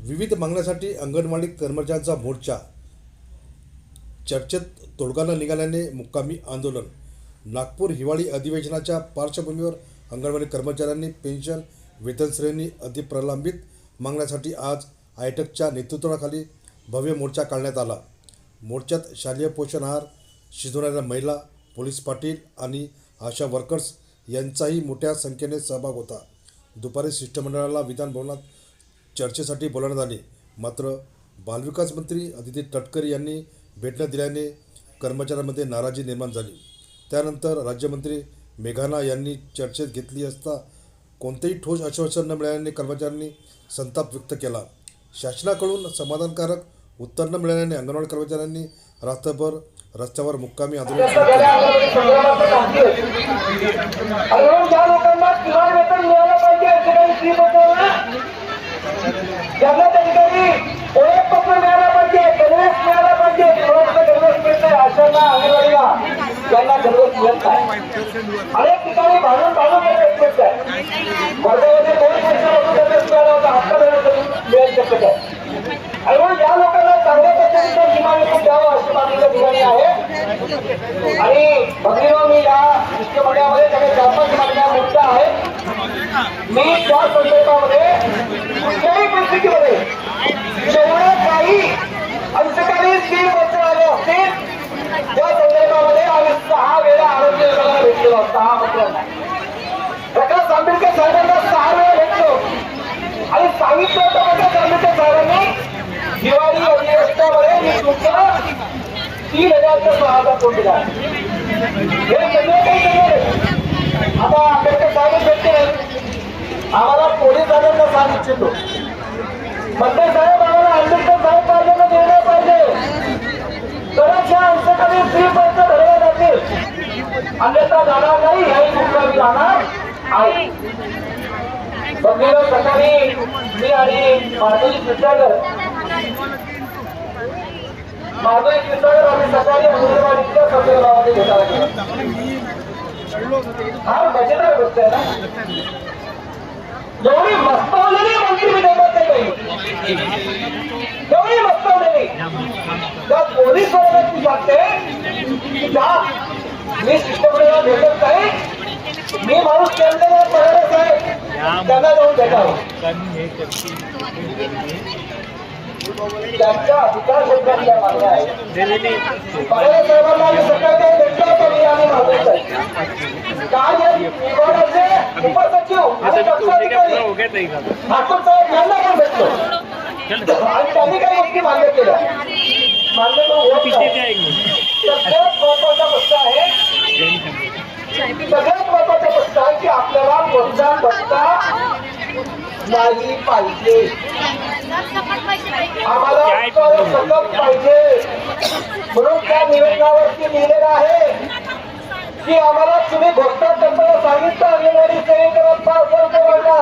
विविध मागण्यासाठी अंगणवाडी कर्मचाऱ्यांचा मोर्चा, चर्चेत तोडगा न निघाल्याने मुक्कामी आंदोलन। नागपूर हिवाळी अधिवेशनाच्या पार्श्वभूमीवर अंगणवाडी कर्मचाऱ्यांनी पेन्शन, वेतन श्रेणी आदी प्रलंबित मागण्यासाठी आज आयटकच्या नेतृत्वाखाली भव्य मोर्चा काढण्यात आला। मोर्चात शालेय पोषण आहार शिजवणाऱ्या महिला, पोलीस पाटील आणि आशा वर्कर्स यांचाही मोठ्या संख्येने सहभाग होता। दुपारी शिष्टमंडळाला विधान भवनात चर्चेसाठी बोलावण्यात आले, मात्र बालविकास मंत्री अदिती तटकरे यांनी भेट न दिल्याने कर्मचाऱ्यांमध्ये नाराजी निर्माण झाली। त्यानंतर राज्यमंत्री मेघना यांनी चर्चेत घेतली असता कोणतेही ठोस आश्वासन न मिळाल्याने कर्मचाऱ्यांनी संताप व्यक्त केला। शासनाकडून समाधानकारक उत्तर न मिळाल्याने अंगणवाडी कर्मचाऱ्यांनी रात्रभर रस्त्यावर मुक्कामी आंदोलन सुरू ज्या लोकांना चांगल्या पद्धतीने विमा द्यावं अशी मागणी ठिकाणी आहे। आणि भगिनीनो, मी या शिष्टमंडळामध्ये त्याने 4-5 मागण्या मुद्दा आहे। मी त्या संदर्भामध्ये कुठल्याही परिस्थितीमध्ये जेवढं काही अंशकालीन स्कीम बद्दल आले असतील त्या संदर्भामध्ये आम्ही 6 वेळा आरोग्य विभागाला भेटलेलो, 6 मंत्र्यांना। प्रकाश आंबेडकर साहेबांना 6 वेळा भेटलो आणि सांगितलं होतं प्रकाश आंबेडकर साहेबांनी दिवाळी अधिवेशनामध्ये मी तुमचं 3,600 कोटी दिला। हे सगळे काही केले। आता आंबेडकर साहेब भेटते, आम्हाला पोलीस दादांना सांग इच्छितो, मंत्री साहेब आम्हाला आंबेडकर साहेब पाहिजे ना देणार पाहिजे, तरच या अंशकालीन स्त्रीपर्यंत धरल्या जातील, अन्यथा जाणार नाही। याही मुद्दा जाणार आहे। बघितलं सकाळी मी आणि माधुरी क्षीरसागर आम्ही सकाळी अंगणवाडीच्या संदर्भामध्ये भेटायला गेलो। हा मजेदार गोष्ट आहे ना, एवढी मस्तवलेली मंत्री विदर्भात नाही, एवढी मस्तवलेली त्या पोलीस वर्गाची वाटते त्या मी शिष्टमंडळाला भेटत नाही, मी माणूस केंद्राला पडत आहे, त्यांना जाऊन भेटावं, त्यांचा अधिकार क्षेत्रातल्या मागण्या आहेत। पवार साहेबांना आम्ही सकाळी भेटलो होतो, मी आणि माधव साहेब, काल या विभागाचे उपसचिव आणि दक्षाधिकारी ठाकूर साहेब यांना पण भेटलो आणि त्यांनी काही गोष्टी मान्य केल्या, मान्य होत नाही। सगळ्यात महत्वाचा प्रश्न आहे, सगळ्यात महत्वाचा प्रश्न आहे की आपल्याला कोणता पत्ता नाही पाहिजे, आम्हाला सकत पाहिजे। म्हणून त्या निवेदनावरती लिहिलेलं आहे की आम्हाला तुम्ही घोषणा करताना सांगितलं अंगणवाडी सेवेकरांना